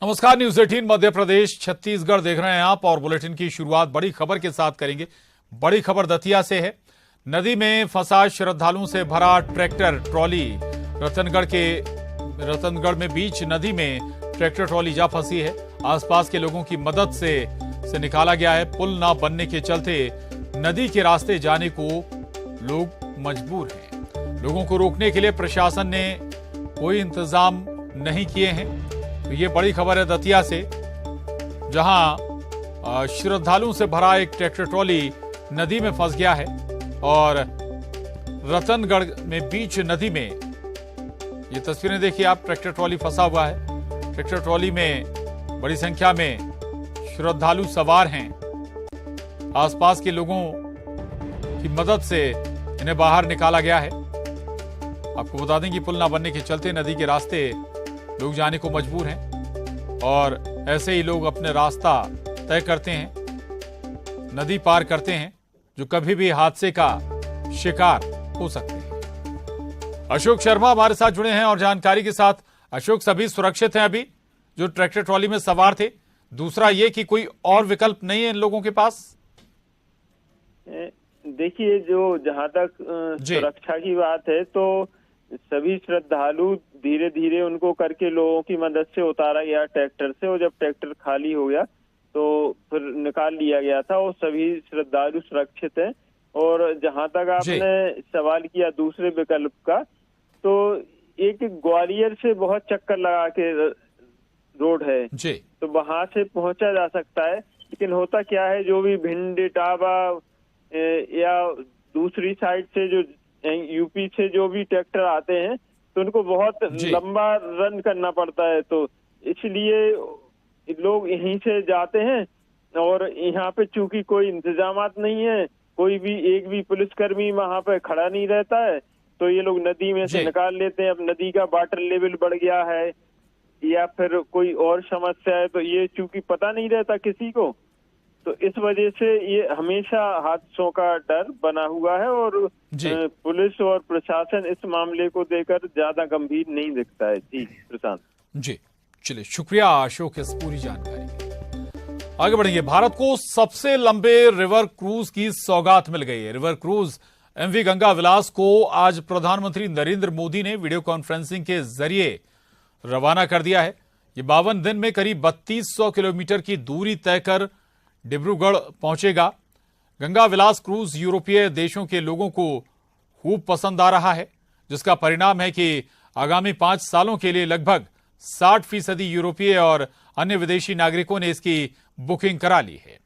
नमस्कार, न्यूज 18 मध्य प्रदेश छत्तीसगढ़ देख रहे हैं आप और बुलेटिन की शुरुआत बड़ी खबर के साथ करेंगे। बड़ी खबर दतिया से है। नदी में फंसा श्रद्धालुओं से भरा ट्रैक्टर ट्रॉली रतनगढ़ में बीच नदी में ट्रैक्टर ट्रॉली जा फंसी है। आसपास के लोगों की मदद से निकाला गया है। पुल न बनने के चलते नदी के रास्ते जाने को लोग मजबूर हैं। लोगों को रोकने के लिए प्रशासन ने कोई इंतजाम नहीं किए हैं। तो ये बड़ी खबर है दतिया से, जहां श्रद्धालुओं से भरा एक ट्रैक्टर ट्रॉली नदी में फंस गया है और रतनगढ़ में बीच नदी में ये तस्वीरें देखिए आप। ट्रैक्टर ट्रॉली फंसा हुआ है। ट्रैक्टर ट्रॉली में बड़ी संख्या में श्रद्धालु सवार हैं। आसपास के लोगों की मदद से इन्हें बाहर निकाला गया है। आपको बता दें कि पुल न बनने के चलते नदी के रास्ते लोग जाने को मजबूर हैं और ऐसे ही लोग अपने रास्ता तय करते हैं, नदी पार करते हैं, जो कभी भी हादसे का शिकार हो सकते हैं। अशोक शर्मा हमारे साथ जुड़े हैं और जानकारी के साथ। अशोक, सभी सुरक्षित हैं अभी जो ट्रैक्टर ट्रॉली में सवार थे? दूसरा ये कि कोई और विकल्प नहीं है इन लोगों के पास? देखिए, जो जहां तक सुरक्षा की बात है तो सभी श्रद्धालु धीरे धीरे उनको करके लोगों की मदद से उतारा गया ट्रैक्टर से, और जब ट्रैक्टर खाली हो गया तो फिर निकाल लिया गया था और सभी श्रद्धालु सुरक्षित हैं। और जहां तक आपने सवाल किया दूसरे विकल्प का, तो एक ग्वालियर से बहुत चक्कर लगा के रोड है जी, तो वहां से पहुंचा जा सकता है। लेकिन होता क्या है, जो भी भिंड इटावा या दूसरी साइड से जो यूपी से जो भी ट्रैक्टर आते हैं तो उनको बहुत लंबा रन करना पड़ता है, तो इसलिए लोग यहीं से जाते हैं। और यहाँ पे चूंकि कोई इंतजामात नहीं है, कोई भी एक भी पुलिसकर्मी वहां पे खड़ा नहीं रहता है, तो ये लोग नदी में से निकाल लेते हैं। अब नदी का वाटर लेवल बढ़ गया है या फिर कोई और समस्या है, तो ये चूंकि पता नहीं रहता किसी को, तो इस वजह से ये हमेशा हादसों का डर बना हुआ है। और पुलिस और प्रशासन इस मामले को लेकर ज्यादा गंभीर नहीं दिखता है। जी प्रशांत जी, चलिए शुक्रिया अशोक इस पूरी जानकारी के लिए। आगे बढ़ेंगे। भारत को सबसे लंबे रिवर क्रूज की सौगात मिल गई है। रिवर क्रूज एमवी गंगा विलास को आज प्रधानमंत्री नरेंद्र मोदी ने वीडियो कॉन्फ्रेंसिंग के जरिए रवाना कर दिया है। ये 52 दिन में करीब 3200 किलोमीटर की दूरी तय कर डिब्रूगढ़ पहुंचेगा। गंगा विलास क्रूज यूरोपीय देशों के लोगों को खूब पसंद आ रहा है, जिसका परिणाम है कि आगामी 5 सालों के लिए लगभग 60% यूरोपीय और अन्य विदेशी नागरिकों ने इसकी बुकिंग करा ली है।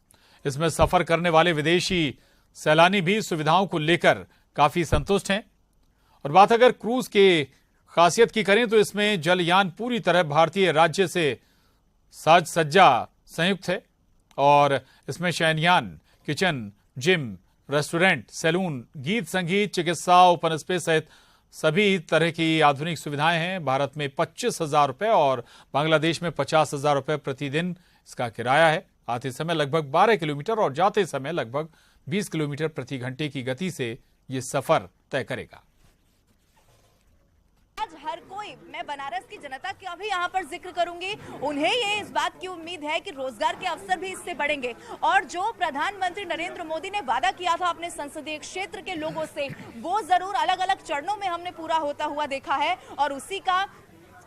इसमें सफर करने वाले विदेशी सैलानी भी सुविधाओं को लेकर काफी संतुष्ट हैं। और बात अगर क्रूज के खासियत की करें तो इसमें जलयान पूरी तरह भारतीय राज्य से साज सज्जा संयुक्त है और इसमें शयनयान, किचन, जिम, रेस्टोरेंट, सैलून, गीत संगीत, चिकित्सा, ओपन स्पेस सहित सभी तरह की आधुनिक सुविधाएं हैं। भारत में 25,000 रुपए और बांग्लादेश में 50,000 रुपए प्रतिदिन इसका किराया है। आते समय लगभग 12 किलोमीटर और जाते समय लगभग 20 किलोमीटर प्रति घंटे की गति से ये सफर तय करेगा। आज हर कोई, मैं बनारस की जनता का भी यहाँ पर जिक्र करूंगी, उन्हें ये इस बात की उम्मीद है कि रोजगार के अवसर भी इससे बढ़ेंगे। और जो प्रधानमंत्री नरेंद्र मोदी ने वादा किया था अपने संसदीय क्षेत्र के लोगों से, वो जरूर अलग अलग चरणों में हमने पूरा होता हुआ देखा है और उसी का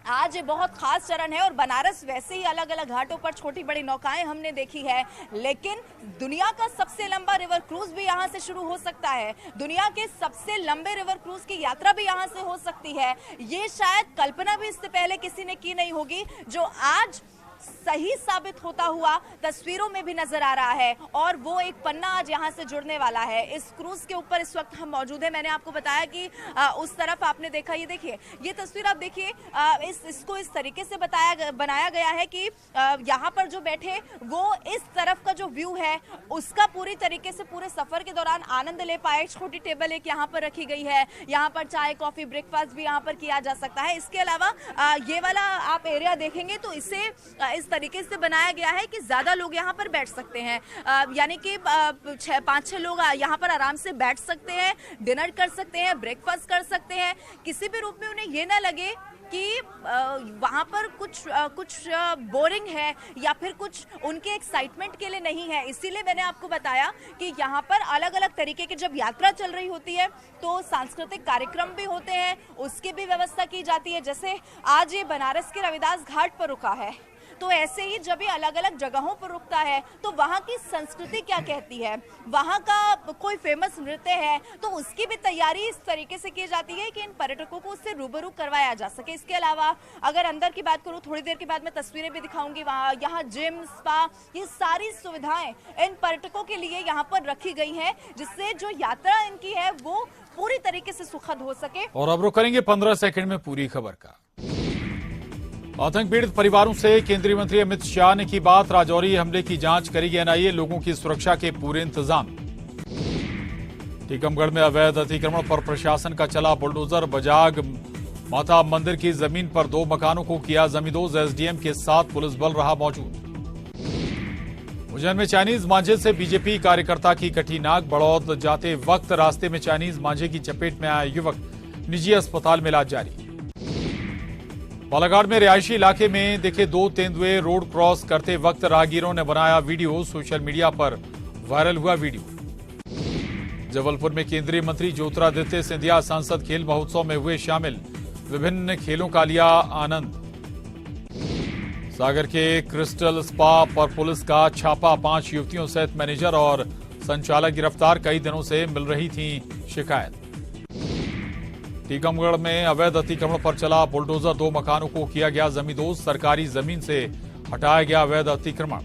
आज बहुत खास चरण है। और बनारस वैसे ही अलग अलग घाटों पर छोटी बड़ी नौकाएं हमने देखी है, लेकिन दुनिया का सबसे लंबा रिवर क्रूज भी यहां से शुरू हो सकता है। दुनिया के सबसे लंबे रिवर क्रूज की यात्रा भी यहां से हो सकती है। ये शायद कल्पना भी इससे पहले किसी ने की नहीं होगी, जो आज सही साबित होता हुआ तस्वीरों में भी नजर आ रहा है। और वो एक पन्ना आज यहाँ से जुड़ने वाला है। इस क्रूज के ऊपर इस वक्त हम मौजूद हैं। मैंने आपको बताया कि उस तरफ आपने देखा, ये देखिए, ये तस्वीर आप देखिए, इसको इस तरीके से बनाया गया है कि यहाँ पर जो बैठे वो इस तरफ का जो व्यू है उसका पूरी तरीके से पूरे सफर के दौरान आनंद ले पाए। छोटी टेबल एक यहाँ पर रखी गई है, यहाँ पर चाय कॉफी ब्रेकफास्ट भी यहाँ पर किया जा सकता है। इसके अलावा ये वाला आप एरिया देखेंगे तो इसे इस तरीके से बनाया गया है कि ज्यादा लोग यहाँ पर बैठ सकते हैं, यानी कि 5-6 लोग यहाँ पर आराम से बैठ सकते हैं, डिनर कर सकते हैं, ब्रेकफास्ट कर सकते हैं। किसी भी रूप में उन्हें ये ना लगे कि वहां पर कुछ बोरिंग है या फिर कुछ उनके एक्साइटमेंट के लिए नहीं है। इसीलिए मैंने आपको बताया कि यहाँ पर अलग अलग तरीके की जब यात्रा चल रही होती है तो सांस्कृतिक कार्यक्रम भी होते हैं, उसकी भी व्यवस्था की जाती है। जैसे आज ये बनारस के रविदास घाट पर रुका है, तो ऐसे ही जब ये अलग अलग जगहों पर रुकता है तो वहाँ की संस्कृति क्या कहती है, वहाँ का कोई फेमस नृत्य है, तो उसकी भी तैयारी इस तरीके से की जाती है कि इन पर्यटकों को उससे रूबरू करवाया जा सके। इसके अलावा अगर अंदर की बात करूँ, थोड़ी देर के बाद मैं तस्वीरें भी दिखाऊंगी, वहाँ यहाँ जिम, स्पा, ये सारी सुविधाएं इन पर्यटकों के लिए यहाँ पर रखी गई हैं, जिससे जो यात्रा इनकी है वो पूरी तरीके से सुखद हो सके। और अब रुक करेंगे 15 सेकंड में पूरी खबर का। आतंक पीड़ित परिवारों से केंद्रीय मंत्री अमित शाह ने की बात। राजौरी हमले की जांच करेगी एनआईए, लोगों की सुरक्षा के पूरे इंतजाम। टीकमगढ़ में अवैध अतिक्रमण पर प्रशासन का चला बुलडोजर। बजाग माता मंदिर की जमीन पर 2 मकानों को किया जमींदोज। एसडीएम के साथ पुलिस बल रहा मौजूद। उज्जैन में चाइनीज मांझे से बीजेपी कार्यकर्ता की कटी नाक। बड़ौद जाते वक्त रास्ते में चाइनीज मांझे की चपेट में आया युवक, निजी अस्पताल में इलाज जारी। बालाघाट में रिहायशी इलाके में दिखे 2 तेंदुए। रोड क्रॉस करते वक्त राहगीरों ने बनाया वीडियो, सोशल मीडिया पर वायरल हुआ वीडियो। जबलपुर में केंद्रीय मंत्री ज्योतिरादित्य सिंधिया संसद खेल महोत्सव में हुए शामिल, विभिन्न खेलों का लिया आनंद। सागर के क्रिस्टल स्पा पर पुलिस का छापा, 5 युवतियों सहित मैनेजर और संचालक गिरफ्तार। कई दिनों से मिल रही थी शिकायत। टीकमगढ़ में अवैध अतिक्रमण पर चला बुलडोजर। 2 मकानों को किया गया जमींदोज। सरकारी जमीन से हटाया गया अवैध अतिक्रमण।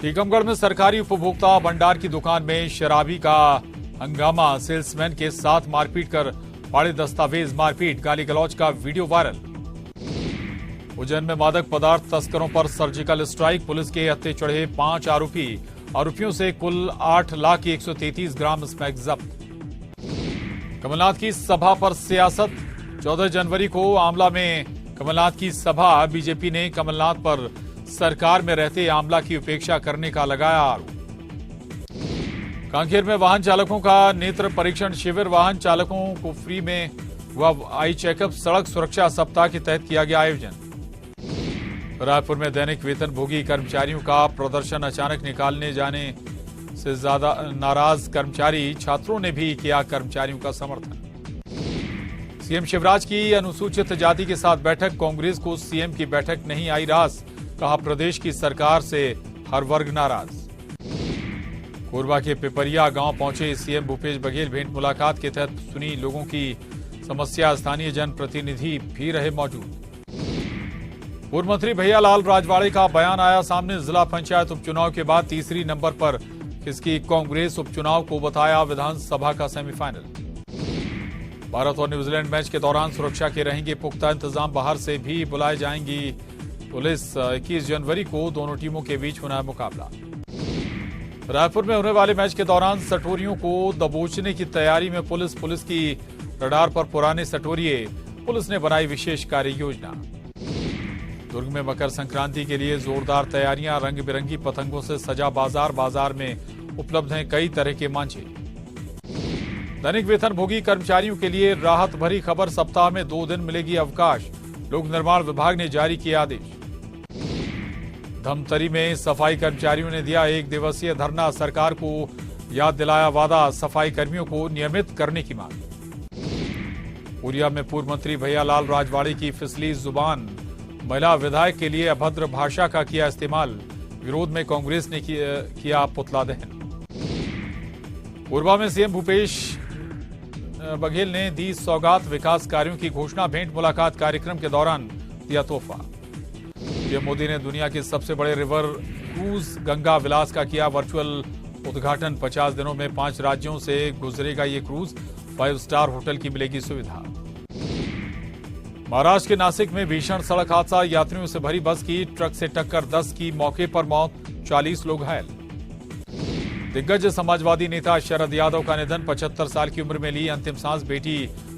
टीकमगढ़ में सरकारी उपभोक्ता भंडार की दुकान में शराबी का हंगामा। सेल्समैन के साथ मारपीट कर फाड़े दस्तावेज। मारपीट, गाली गलौज का वीडियो वायरल। उज्जैन में मादक पदार्थ तस्करों पर सर्जिकल स्ट्राइक। पुलिस के हत्थे चढ़े 5 आरोपियों से कुल 8,133 ग्राम स्मैक जब्त। कमलनाथ की सभा पर सियासत। 14 जनवरी को आमला में कमलनाथ की सभा। बीजेपी ने कमलनाथ पर सरकार में रहते आमला की उपेक्षा करने का लगाया आरोप। कांकेर में वाहन चालकों का नेत्र परीक्षण शिविर। वाहन चालकों को फ्री में हुआ आई चेकअप। सड़क सुरक्षा सप्ताह के तहत किया गया आयोजन। रायपुर में दैनिक वेतन भोगी कर्मचारियों का प्रदर्शन। अचानक निकालने जाने से ज्यादा नाराज कर्मचारी। छात्रों ने भी किया कर्मचारियों का समर्थन। सीएम शिवराज की अनुसूचित जाति के साथ बैठक। कांग्रेस को सीएम की बैठक नहीं आई रास। कहा प्रदेश की सरकार से हर वर्ग नाराज। कोरबा के पिपरिया गांव पहुंचे सीएम भूपेश बघेल। भेंट मुलाकात के तहत सुनी लोगों की समस्या। स्थानीय जनप्रतिनिधि भी रहे मौजूद। पूर्व मंत्री भैयालाल राजवाड़े का बयान आया सामने। जिला पंचायत उपचुनाव के बाद तीसरी नंबर पर किसकी कांग्रेस उपचुनाव को बताया विधानसभा का सेमीफाइनल। भारत और न्यूजीलैंड मैच के दौरान सुरक्षा के रहेंगे पुख्ता इंतजाम। बाहर से भी बुलाए जाएंगी पुलिस। 21 जनवरी को दोनों टीमों के बीच होना है मुकाबला। रायपुर में होने वाले मैच के दौरान सटोरियों को दबोचने की तैयारी में पुलिस की रडार पर पुराने सटोरिये। पुलिस ने बनाई विशेष कार्य योजना। दुर्ग में मकर संक्रांति के लिए जोरदार तैयारियां। रंग बिरंगी पतंगों से सजा बाजार में उपलब्ध हैं कई तरह के मांझे। दैनिक वेतन भोगी कर्मचारियों के लिए राहत भरी खबर। सप्ताह में 2 दिन मिलेगी अवकाश। लोक निर्माण विभाग ने जारी किया आदेश। धमतरी में सफाई कर्मचारियों ने दिया 1 दिवसीय धरना। सरकार को याद दिलाया वादा। सफाई कर्मियों को नियमित करने की मांग। उरिया में पूर्व मंत्री भैयालाल राजवाड़े की फिसली जुबान। महिला विधायक के लिए अभद्र भाषा का किया इस्तेमाल। विरोध में कांग्रेस ने किया पुतला दहन। कोरबा में सीएम भूपेश बघेल ने दी सौगात। विकास कार्यों की घोषणा। भेंट मुलाकात कार्यक्रम के दौरान दिया तोहफा। पीएम मोदी ने दुनिया के सबसे बड़े रिवर क्रूज गंगा विलास का किया वर्चुअल उद्घाटन। 50 दिनों में 5 राज्यों से गुजरेगा ये क्रूज। 5 स्टार होटल की मिलेगी सुविधा। महाराष्ट्र के नासिक में भीषण सड़क हादसा। यात्रियों से भरी बस की ट्रक से टक्कर। 10 की मौके पर मौत, 40 लोग घायल। दिग्गज समाजवादी नेता शरद यादव का निधन। 75 साल की उम्र में ली अंतिम सांस। बेटी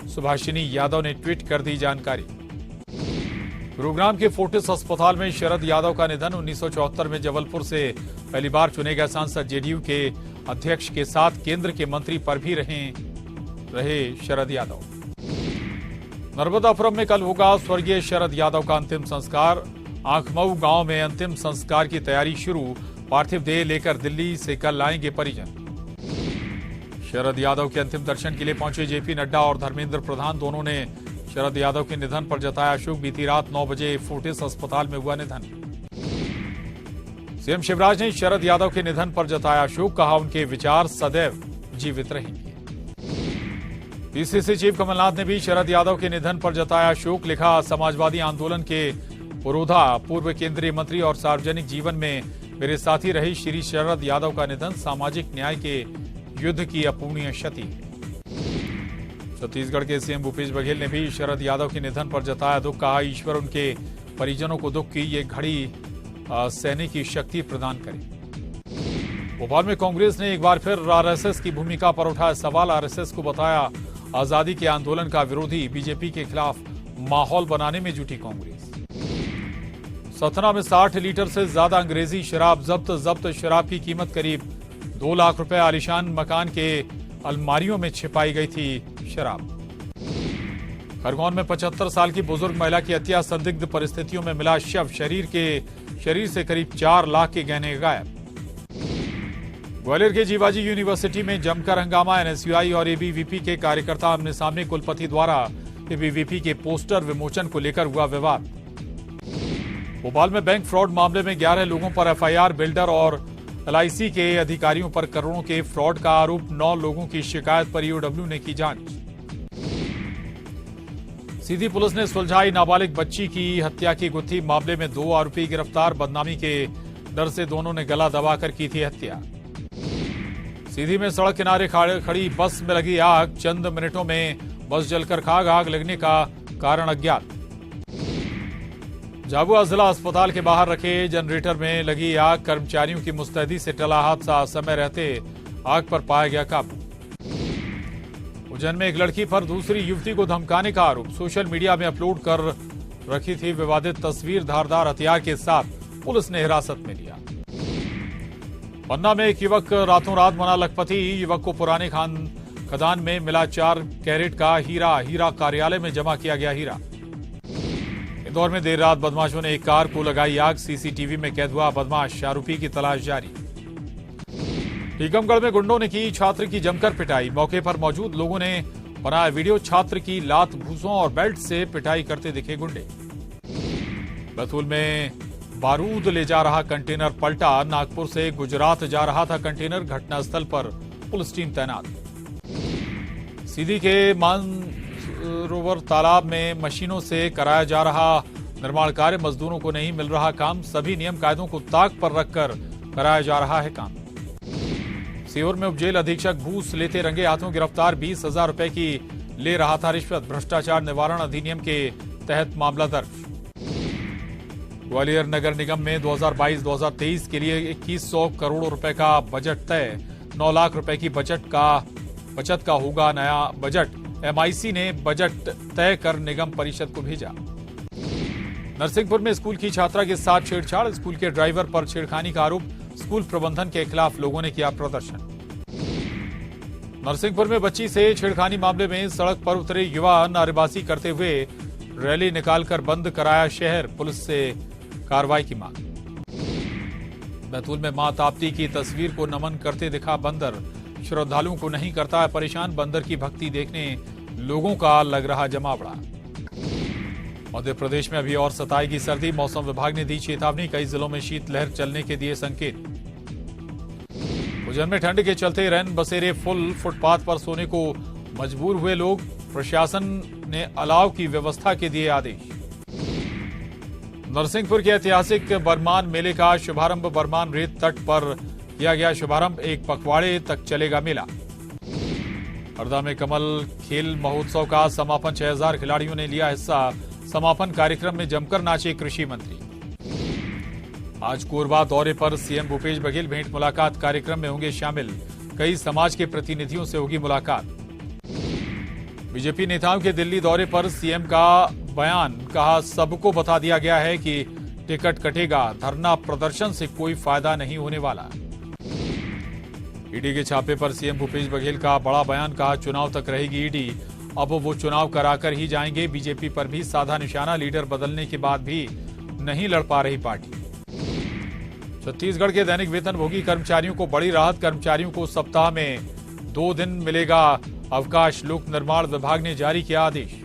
सुभाषिनी यादव ने ट्वीट कर दी जानकारी। गुरुग्राम के फोर्टिस अस्पताल में शरद यादव का निधन। 1974 में जबलपुर से पहली बार चुने गए सांसद। जेडीयू के अध्यक्ष के साथ केंद्र के मंत्री पर भी रहे शरद यादव। नर्मदापुरम में कल होगा स्वर्गीय शरद यादव का अंतिम संस्कार। आंखमऊ गांव में अंतिम संस्कार की तैयारी शुरू। पार्थिव देह लेकर दिल्ली से कल आएंगे परिजन। शरद यादव के अंतिम दर्शन के लिए पहुंचे जेपी नड्डा और धर्मेंद्र प्रधान। दोनों ने शरद यादव के निधन पर जताया शोक। बीती रात 9 बजे फोर्टिस अस्पताल में हुआ निधन। सीएम शिवराज ने शरद यादव के निधन पर जताया शोक। कहा उनके विचार सदैव जीवित रहेंगे। पीसीसी चीफ कमलनाथ ने भी शरद यादव के निधन पर जताया शोक। लिखा, समाजवादी आंदोलन के पुरोधा, पूर्व केंद्रीय मंत्री और सार्वजनिक जीवन में मेरे साथी रहे श्री शरद यादव का निधन सामाजिक न्याय के युद्ध की अपूर्णीय क्षति। छत्तीसगढ़ के सीएम भूपेश बघेल ने भी शरद यादव के निधन पर जताया दुख। कहा, ईश्वर उनके परिजनों को दुख की ये घड़ी सहने की शक्ति प्रदान करे। भोपाल में कांग्रेस ने एक बार फिर आरएसएस की भूमिका पर उठाया सवाल। आरएसएस को बताया आजादी के आंदोलन का विरोधी। बीजेपी के खिलाफ माहौल बनाने में जुटी कांग्रेस। सतना में 60 लीटर से ज्यादा अंग्रेजी शराब जब्त। शराब की कीमत करीब 2 लाख रुपए। आलीशान मकान के अलमारियों में छिपाई गई थी शराब। खरगोन में 75 साल की बुजुर्ग महिला की हत्या। संदिग्ध परिस्थितियों में मिला शव। शरीर से करीब 4 लाख के गहने गायब। ग्वालियर के जीवाजी यूनिवर्सिटी में जमकर हंगामा। एनएसयूआई और एबीवीपी के कार्यकर्ता आमने सामने। कुलपति द्वारा एबीवीपी के पोस्टर विमोचन को लेकर हुआ विवाद। भोपाल में बैंक फ्रॉड मामले में 11 लोगों पर एफआईआर। बिल्डर और एलआईसी के अधिकारियों पर करोड़ों के फ्रॉड का आरोप। 9 लोगों की शिकायत पर ईओडब्ल्यू ने की जांच। सीधी पुलिस ने सुलझाई नाबालिग बच्ची की हत्या की गुत्थी। मामले में 2 आरोपी गिरफ्तार। बदनामी के डर से दोनों ने गला दबाकर की थी हत्या। सीधी में सड़क किनारे खड़ी बस में लगी आग। चंद मिनटों में बस जलकर खाक। आग लगने का कारण अज्ञात। झाबुआ जिला अस्पताल के बाहर रखे जनरेटर में लगी आग। कर्मचारियों की मुस्तैदी से टला हादसा। समय रहते आग पर पाया गया काबू। उज्जैन में एक लड़की पर दूसरी युवती को धमकाने का आरोप। सोशल मीडिया में अपलोड कर रखी थी विवादित तस्वीर। धारदार हथियार के साथ पुलिस ने हिरासत में लिया। पन्ना में एक युवक रातों रात बना लखपति। युवक को पुराने खदान में मिला 4 कैरेट का हीरा कार्यालय में जमा किया गया हीरा। इंदौर में देर रात बदमाशों ने एक कार को लगाई आग। सीसीटीवी में कैद हुआ बदमाश। आरोपी की तलाश जारी। टीकमगढ़ में गुंडों ने की छात्र की जमकर पिटाई। मौके पर मौजूद लोगों ने बनाया वीडियो। छात्र की लात, भूसों और बेल्ट से पिटाई करते दिखे गुंडे। बैतूल में बारूद ले जा रहा कंटेनर पलटा। नागपुर से गुजरात जा रहा था कंटेनर। घटनास्थल पर पुलिस टीम तैनात। सीधी के मानसरोवर तालाब में मशीनों से कराया जा रहा निर्माण कार्य। मजदूरों को नहीं मिल रहा काम। सभी नियम कायदों को ताक पर रखकर कराया जा रहा है काम। सीहोर में उपजेल अधीक्षक घूस लेते रंगे हाथों गिरफ्तार। 20,000 रुपए की ले रहा था रिश्वत। भ्रष्टाचार निवारण अधिनियम के तहत मामला दर्ज। ग्वालियर नगर निगम में 2022-2023 के लिए 2100 करोड़ रुपए का बजट तय। 9 लाख रुपए की बचत का होगा नया बजट। एमआईसी ने बजट तय कर निगम परिषद को भेजा। नरसिंहपुर में स्कूल की छात्रा के साथ छेड़छाड़। स्कूल के ड्राइवर पर छेड़खानी का आरोप। स्कूल प्रबंधन के खिलाफ लोगों ने किया प्रदर्शन। नरसिंहपुर में बच्ची से छेड़खानी मामले में सड़क पर उतरे युवा नारेबाजी करते हुए रैली निकालकर बंद कराया शहर। पुलिस से कार्रवाई की मांग। बैतूल में मां ताप्ती की तस्वीर को नमन करते दिखा बंदर। श्रद्धालुओं को नहीं करता है परेशान। बंदर की भक्ति देखने लोगों का लग रहा जमावड़ा। मध्य प्रदेश में अभी और सताएगी सर्दी। मौसम विभाग ने दी चेतावनी। कई जिलों में शीतलहर चलने के दिए संकेत। उज्जैन में ठंड के चलते रैन बसेरे फुल। फुटपाथ पर सोने को मजबूर हुए लोग। प्रशासन ने अलाव की व्यवस्था के दिए आदेश। नरसिंहपुर के ऐतिहासिक बरमान मेले का शुभारंभ। बरमान रेत तट पर किया गया शुभारंभ। एक पखवाड़े तक चलेगा मेला। हरदा में कमल खेल महोत्सव का समापन। 6000 खिलाड़ियों ने लिया हिस्सा। समापन कार्यक्रम में जमकर नाचे कृषि मंत्री। आज कोरबा दौरे पर सीएम भूपेश बघेल। भेंट मुलाकात कार्यक्रम में होंगे शामिल। कई समाज के प्रतिनिधियों से होगी मुलाकात। बीजेपी नेताओं के दिल्ली दौरे पर सीएम का बयान। कहा, सबको बता दिया गया है कि टिकट कटेगा। धरना प्रदर्शन से कोई फायदा नहीं होने वाला। ईडी के छापे पर सीएम भूपेश बघेल का बड़ा बयान। कहा, चुनाव तक रहेगी ईडी। अब वो चुनाव कराकर ही जाएंगे। बीजेपी पर भी साधा निशाना, लीडर बदलने के बाद भी नहीं लड़ पा रही पार्टी। छत्तीसगढ़ के दैनिक वेतनभोगी कर्मचारियों को बड़ी राहत, कर्मचारियों को सप्ताह में 2 दिन मिलेगा अवकाश। लोक निर्माण विभाग ने जारी किया आदेश।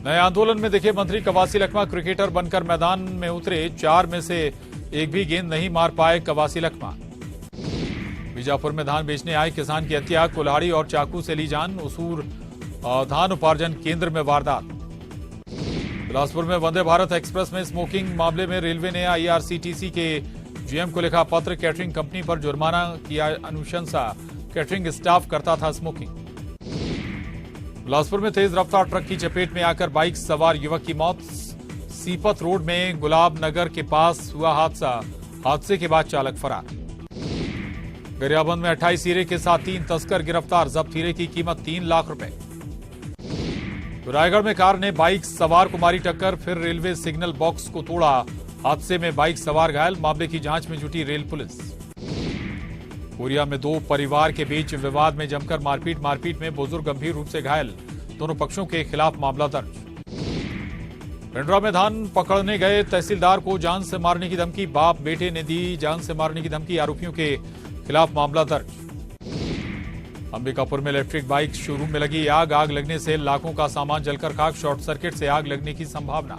नए आंदोलन में दिखे मंत्री कवासी लखमा, क्रिकेटर बनकर मैदान में उतरे, 4 में से एक भी गेंद नहीं मार पाए कवासी लखमा। बीजापुर में धान बेचने आए किसान की हत्या, कुल्हाड़ी और चाकू से ली जान। उसूर धान उपार्जन केंद्र में वारदात। बिलासपुर में वंदे भारत एक्सप्रेस में स्मोकिंग मामले में रेलवे ने आईआरसीटीसी के जीएम को लिखा पत्र, कैटरिंग कंपनी पर जुर्माना किया अनुशंसा, कैटरिंग स्टाफ करता था स्मोकिंग। बिलासपुर में तेज रफ्तार ट्रक की चपेट में आकर बाइक सवार युवक की मौत। सीपत रोड में गुलाब नगर के पास हुआ हादसे के बाद चालक फरार। गरियाबंद में 28 हीरे के साथ 3 तस्कर गिरफ्तार, जब्त हीरे की कीमत 3 लाख रुपए। रायगढ़ में कार ने बाइक सवार को मारी टक्कर, फिर रेलवे सिग्नल बॉक्स को तोड़ा। हादसे में बाइक सवार घायल, मामले की जांच में जुटी रेल पुलिस। कोरिया में 2 परिवार के बीच विवाद में जमकर मारपीट में बुजुर्ग गंभीर रूप से घायल, दोनों पक्षों के खिलाफ मामला दर्ज। पिंडरा में धान पकड़ने गए तहसीलदार को जान से मारने की धमकी, बाप बेटे ने दी जान से मारने की धमकी, आरोपियों के खिलाफ मामला दर्ज। अंबिकापुर में इलेक्ट्रिक बाइक शोरूम में लगी आग लगने से लाखों का सामान जलकर खाक, शॉर्ट सर्किट से आग लगने की संभावना।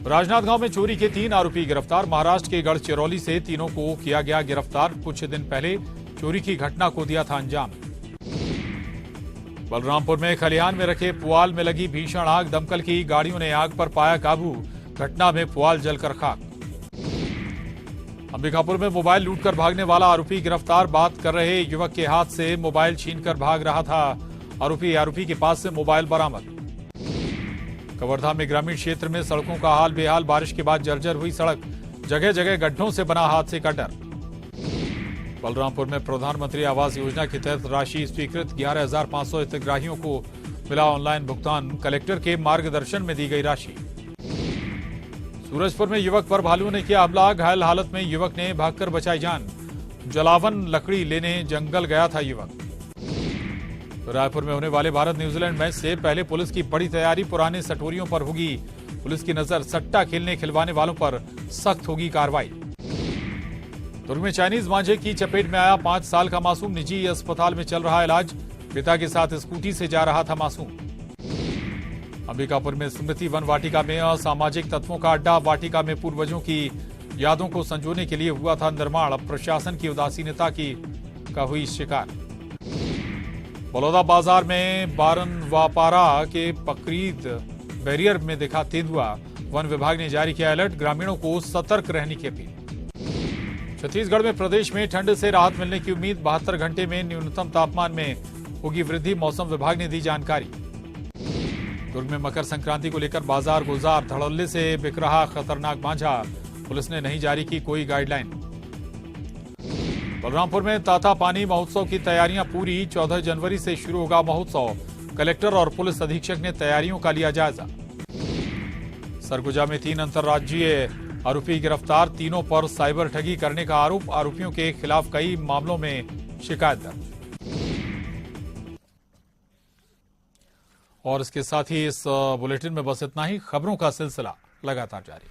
राजनांदगांव में चोरी के 3 आरोपी गिरफ्तार, महाराष्ट्र के गढ़चिरौली से तीनों को किया गया गिरफ्तार। कुछ दिन पहले चोरी की घटना को दिया था अंजाम। बलरामपुर में खलिहान में रखे पुआल में लगी भीषण आग, दमकल की गाड़ियों ने आग पर पाया काबू, घटना में पुआल जलकर खाक। अंबिकापुर में मोबाइल लूटकर भागने वाला आरोपी गिरफ्तार, बात कर रहे युवक के हाथ से मोबाइल छीनकर भाग रहा था आरोपी के पास से मोबाइल बरामद। कवर्धा में ग्रामीण क्षेत्र में सड़कों का हाल बेहाल, बारिश के बाद जर्जर हुई सड़क, जगह जगह गड्ढों से बना हादसे का डर। बलरामपुर में प्रधानमंत्री आवास योजना के तहत राशि स्वीकृत, 11,500 हितग्राहियों को मिला ऑनलाइन भुगतान, कलेक्टर के मार्गदर्शन में दी गई राशि। सूरजपुर में युवक पर भालू ने किया हमला, घायल हालत में युवक ने भागकर बचाई जान। जलावन लकड़ी लेने जंगल गया था युवक। रायपुर में होने वाले भारत न्यूजीलैंड मैच से पहले पुलिस की बड़ी तैयारी, पुराने सटोरियों पर होगी पुलिस की नजर, सट्टा खेलने खिलवाने वालों पर सख्त होगी कार्रवाई। दुर्ग में चाइनीज मांझे की चपेट में आया 5 साल का मासूम, निजी अस्पताल में चल रहा इलाज, पिता के साथ स्कूटी से जा रहा था मासूम। अंबिकापुर में स्मृति वन वाटिका में असामाजिक तत्वों का अड्डा, वाटिका में पूर्वजों की यादों को संजोने के लिए हुआ था निर्माण, अब प्रशासन की उदासीनता का हुई शिकार। बलौदा बाजार में बारनवापारा के पकरीद बैरियर में दिखा तेंदुआ, वन विभाग ने जारी किया अलर्ट, ग्रामीणों को सतर्क रहने की अपील। छत्तीसगढ़ में प्रदेश में ठंड से राहत मिलने की उम्मीद, 72 घंटे में न्यूनतम तापमान में होगी वृद्धि, मौसम विभाग ने दी जानकारी। दुर्ग में मकर संक्रांति को लेकर बाजार गुलजार, धड़ल्ले से बिक रहा खतरनाक मांझा, पुलिस ने नहीं जारी की कोई गाइडलाइन। बलरामपुर में ताता पानी महोत्सव की तैयारियां पूरी, 14 जनवरी से शुरू होगा महोत्सव, कलेक्टर और पुलिस अधीक्षक ने तैयारियों का लिया जायजा। सरगुजा में 3 अंतर्राज्यीय आरोपी गिरफ्तार, तीनों पर साइबर ठगी करने का आरोप, आरोपियों के खिलाफ कई मामलों में शिकायत दर्ज। और इसके साथ ही इस बुलेटिन में बस इतना ही, खबरों का सिलसिला लगातार जारी।